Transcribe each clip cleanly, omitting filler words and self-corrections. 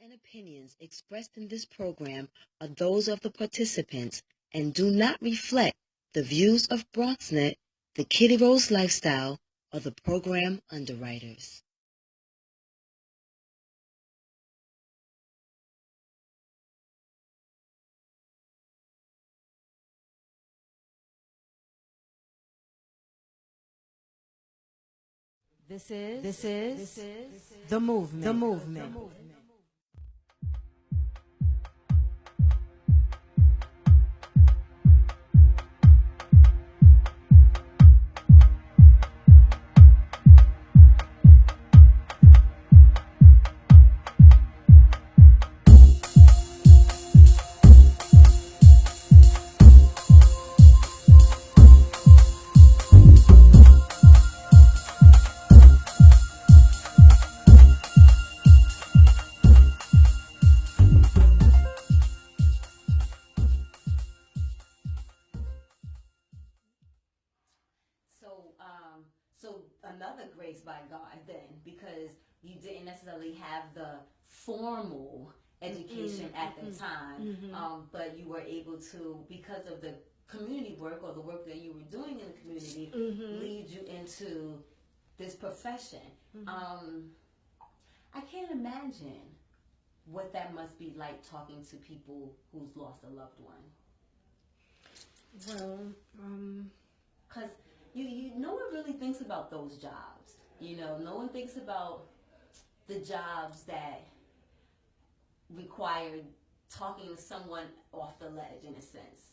and opinions expressed in this program are those of the participants and do not reflect the views of BronxNet, the Kitty Rose Lifestyle, or the program underwriters. This is the movement. The movement. So another grace by God then, because you didn't necessarily have the formal education at the time, but you were able to, because of the community work or the work that you were doing in the community, lead you into this profession. I can't imagine what that must be like talking to people who's lost a loved one. Well, because no one really thinks about those jobs. No one thinks about the jobs that required talking to someone off the ledge, in a sense.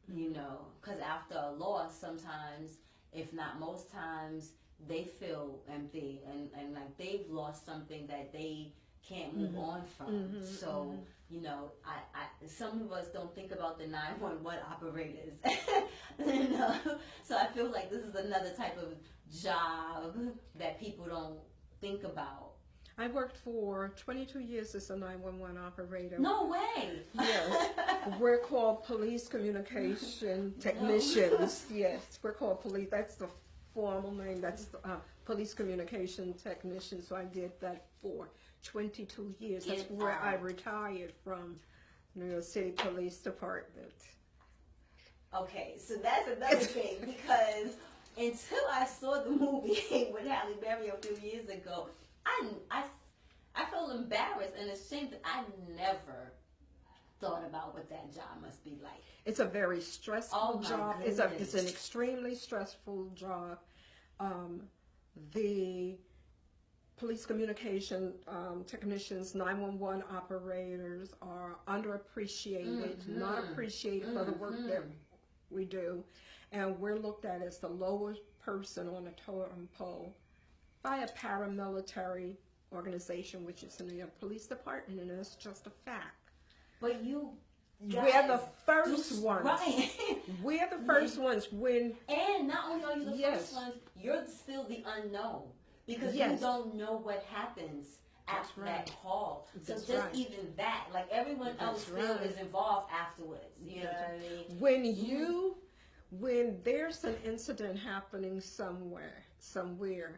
Because after a loss, sometimes, if not most times, they feel empty and like they've lost something that they can't move on from. So, some of us don't think about the 911 operators. So I feel like this is another type of job that people don't think about. I worked for 22 years as a 911 operator. No way! Yes. We're called police communication technicians. Yes, we're called police. That's the formal name. That's the, police communication technician. So I did that for 22 years. That's where I retired from New York City Police Department. Okay, so that's another thing, because until I saw the movie with Halle Berry a few years ago, I felt embarrassed and ashamed that I never thought about what that job must be like. It's a very stressful job. It's an extremely stressful job. The police communication technicians, 911 operators are underappreciated, not appreciated for the work that we do. And we're looked at as the lowest person on the totem pole by a paramilitary organization, which is in the police department, and it's just a fact. But we're the first ones. Right. We're the first ones when... And not only are you the first ones, you're still the unknown. Because you don't know what happens after that call. So even that, like everyone else still is involved afterwards. You know what I mean? When there's an incident happening somewhere,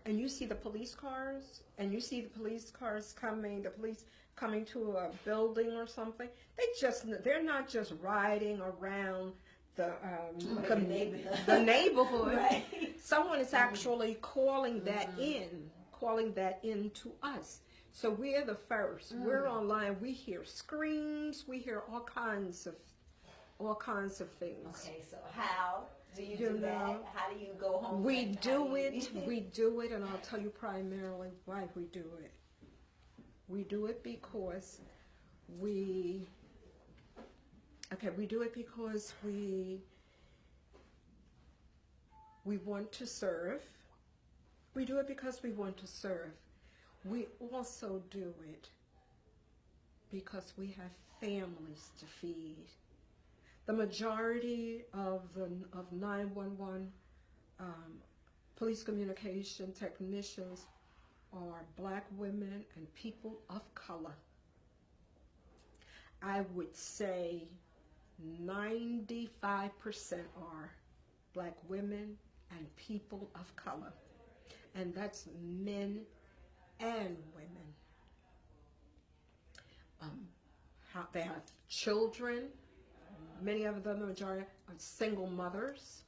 and you see the police cars, coming to a building or something, they're not just riding around the neighborhood. Right. Someone is actually calling that in to us. So we're the first. We're online. We hear screams. We hear all kinds of things. Okay, so how do you do that? How do you go home? We do it, and I'll tell you primarily why we do it. We do it because we want to serve. We do it because we want to serve. We also do it because we have families to feed. The majority of 911 police communication technicians are black women and people of color. I would say 95% are black women and people of color. And that's men and women. They have children. Many of them, the majority, are single mothers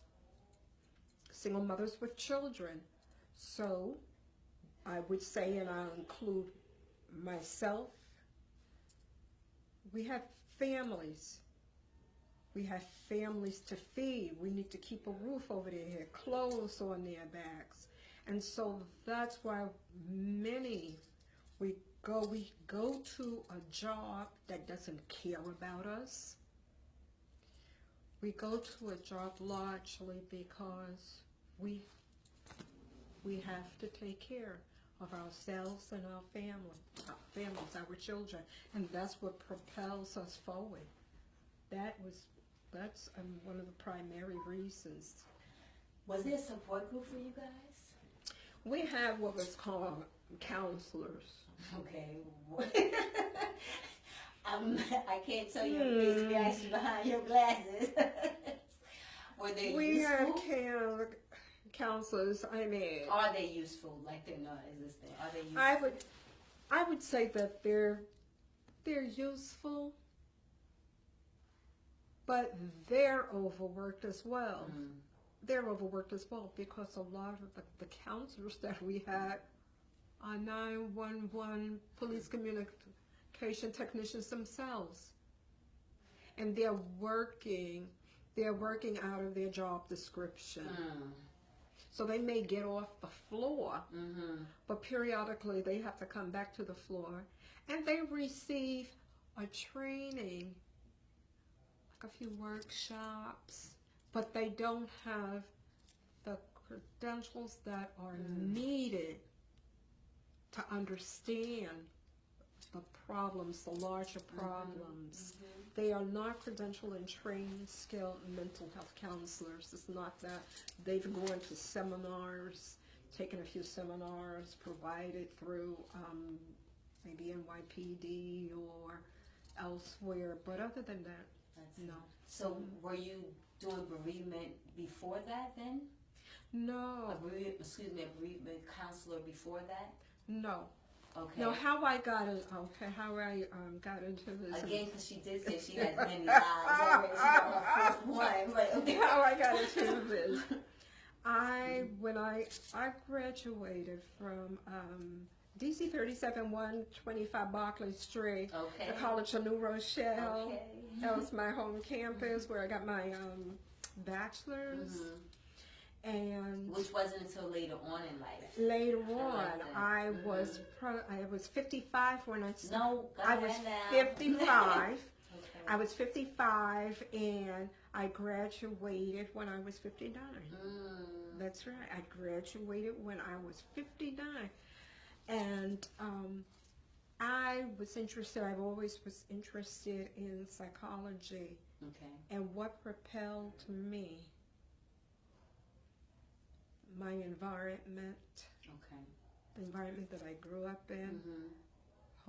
with children. So I would say, and I'll include myself, we have families. We have families to feed. We need to keep a roof over their head, clothes on their backs. And so that's why we go to a job that doesn't care about us. We go to a job largely because we have to take care of ourselves and our families, our children, and that's what propels us forward. That's one of the primary reasons. Was there a support group for you guys? We have what was called counselors. Okay. I can't tell your face reaction behind your glasses. Were they We useful? have counselors. I mean, Are they useful? Like they're not existing? Are they useful? I would say that they're useful, but they're overworked as well. Mm. They're overworked as well because a lot of the counselors that we had are 911 police communication technicians themselves, and they're working out of their job description. Mm. So they may get off the floor, Mm-hmm. but periodically they have to come back to the floor, and they receive a training, like a few workshops, but they don't have the credentials that are needed to understand the problems, the larger problems. Mm-hmm. They are not credentialed and trained, skilled mental health counselors. It's not that. They've gone to seminars, taken a few seminars provided through maybe NYPD or elsewhere, but other than that, no. So were you doing bereavement before that then? No, A bereavement counselor before that? no. Okay. No, how I got into this. Again, because she did say she has many lives already. She got her first one, but okay. How I got into this. When I graduated from DC 37125 Barclay Street, Okay. the College of New Rochelle. Okay. That was my home campus where I got my bachelor's. Mm-hmm. And Which wasn't until later on in life. later on, like that. I was 55 when I started. No, go I was ahead now. 55. Okay. I was 55, and I graduated when I was 59. Mm. That's right. I graduated when I was 59. And I was interested, I've always was interested in psychology. Okay. And what propelled me? My environment, Okay. the environment that I grew up in, Mm-hmm.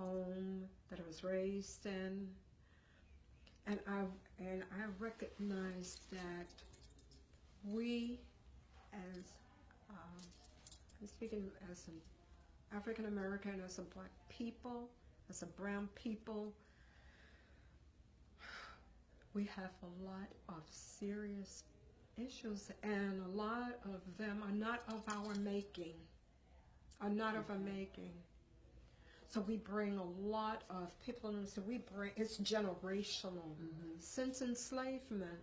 home that I was raised in. And I recognized that we, as I'm speaking as an African American, as a black people, as a brown people, we have a lot of serious issues, and a lot of them are not of our making. So we bring a lot of people in. So it's generational. Mm-hmm. Since enslavement,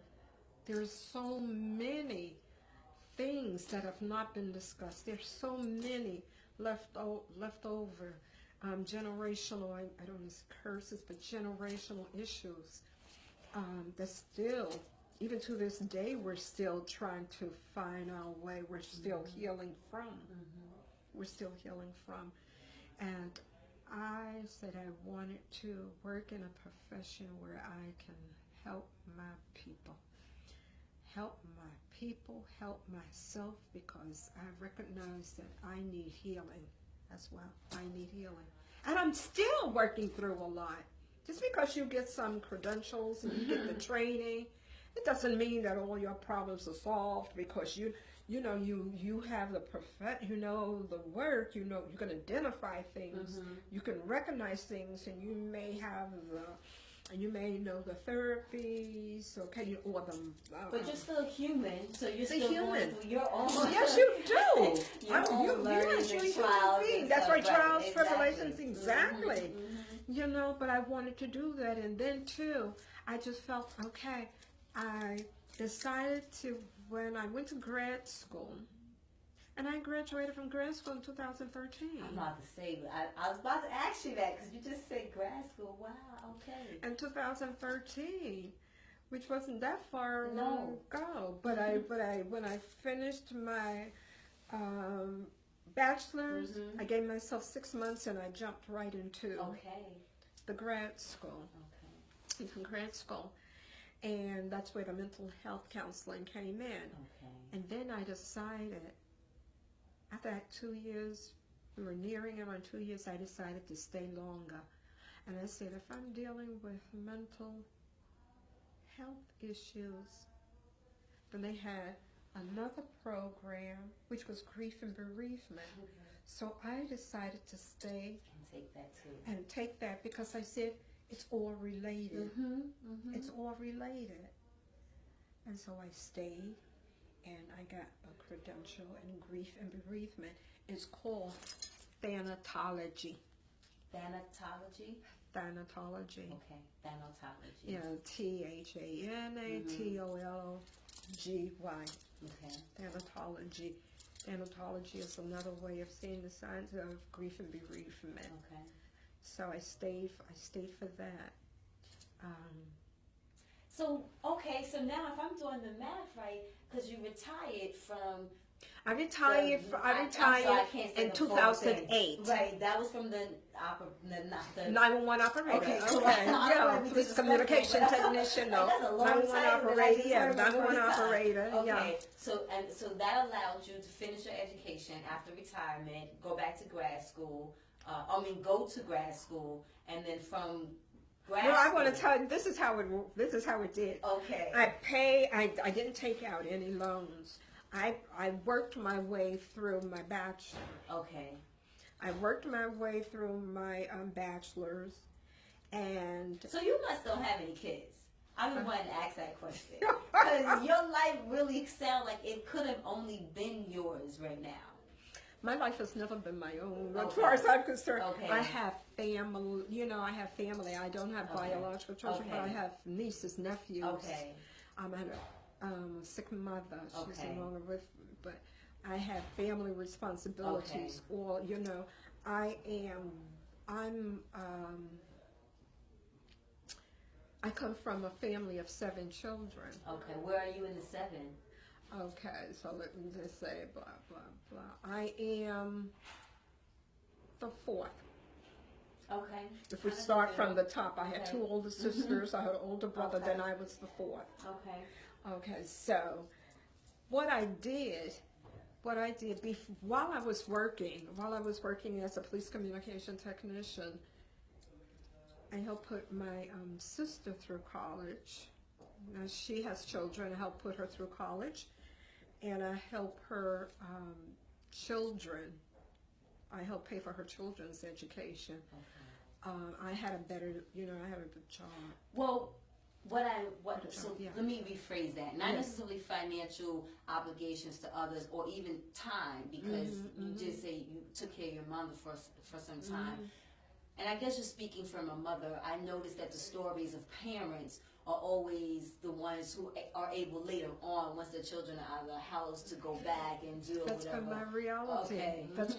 there's so many things that have not been discussed. There's so many left over. Generational, I don't use curses, but generational issues that still, even to this day, we're still trying to find our way. We're still healing from. Mm-hmm. We're still healing from. And I said I wanted to work in a profession where I can help my people. Help myself, because I recognize that I need healing as well. I need healing. And I'm still working through a lot. Just because you get some credentials and you get the training, it doesn't mean that all your problems are solved, because you have the the work, you can identify things, Mm-hmm. you can recognize things, and you may have And you may know the therapies, okay, or the. But you're still human, so you're The still human. going through your own. Yes, you do. Your own learning yes, and you're a trials human being. and That's stuff, right, trials, exactly. tribulations, exactly. Mm-hmm. You know, but I wanted to do that, and then too, I just felt okay. I decided to when I went to grad school, and I graduated from grad school in 2013. I'm about to say, I was about to ask you that because you just said grad school. Wow, okay. In 2013, which wasn't that far No. ago, but when I finished my bachelor's, Mhm. I gave myself 6 months and I jumped right into Okay. the grad school. Okay. Into grad school, and that's where the mental health counseling came in. Okay. And then I decided, after that 2 years, we were nearing around 2 years, I decided to stay longer. And I said, if I'm dealing with mental health issues, then they had another program, which was grief and bereavement. Okay. So I decided to stay And take that too. and take that because I said, it's all related. Mm-hmm. Mm-hmm. It's all related. And so I stayed, and I got a credential in grief and bereavement. It's called thanatology. Thanatology? Thanatology. Okay. Thanatology. Yeah, Thanatology. Okay. Thanatology. Thanatology is another way of seeing the signs of grief and bereavement. Okay. So I stayed for that. So, okay, so now if I'm doing the math right, because you retired from... I retired. I'm sorry, I can't say in the full thing. 2008. Right, that was from the 911 operator. Okay, Okay. correct. Yeah, police communication technician. No, That's a long 911 time, but I operator. just Yeah, heard it the 911 first time. operator. Okay, Yeah. so that allowed you to finish your education after retirement, go back to grad school. Go to grad school, and then from grad. Well, I school, want to tell you. This is how it did. Okay. I didn't take out any loans. I worked my way through my bachelor. Okay. I worked my way through my bachelor's, and So you must don't have any kids. I've been wanting to ask that question because your life really sounds like it could have only been yours right now. my life has never been my own. As Okay. far as I'm concerned, Okay. I have family. You know, I have family. I don't have Okay. biological children, but I Okay. have nieces, nephews. Okay. I had a sick mother. She's Okay. no longer with me, but I have family responsibilities. Or you know, I come from a family of 7 children. Okay. Where are you in the 7? Okay, so let me just say blah blah blah. I am the 4th. Okay. If we Kinda start good. from the top, I had Okay. 2 older sisters. I had an older brother. Okay. Then I was the 4th. Okay. Okay, so what I did while I was working as a police communication technician, I helped put my sister through college. Now she has children. I helped put her through college, and I help her children. I help pay for her children's education. Okay. I had a better, I had a good job. Well, so Yeah. let me rephrase that. Not Yes. necessarily financial obligations to others or even time, because you just say you took care of your mother for some time. And I guess just speaking from a mother, I noticed that the stories of parents are always the ones who are able later on, once their children are out of the house, to go back and do That's whatever. been my reality. Okay. That's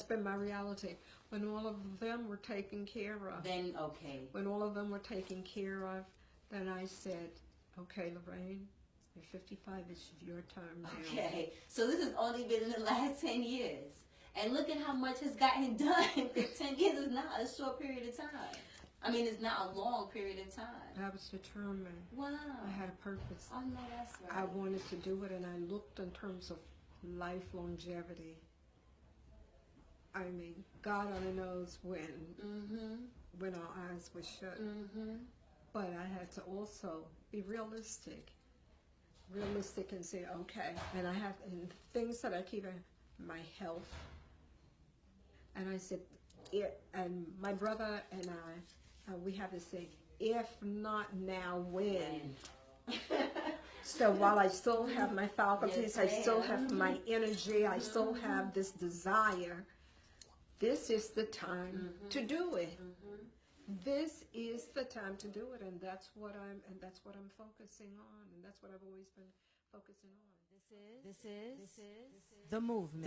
been my reality. When all of them were taken care of. Then, okay. When all of them were taken care of, then I said, okay, Lorraine, you're 55, it's your turn now. Okay. So this has only been in the last 10 years. And look at how much has gotten done. 10 years is not a short period of time. I mean, it's not a long period of time. I was determined. Wow. I had a purpose. Oh, no, that's right. I wanted to do it, and I looked in terms of life longevity. I mean, God only knows when our eyes were shut. But I had to also be realistic and say, okay. And and things that I keep in my health. And I said, and my brother and I we have to say, if not now, when? So while I still have my faculties, Yes, I still ma'am. have my energy, I still have this desire, this is the time to do it. This is the time to do it, and that's what I'm focusing on, and that's what I've always been focusing on. This is the movement.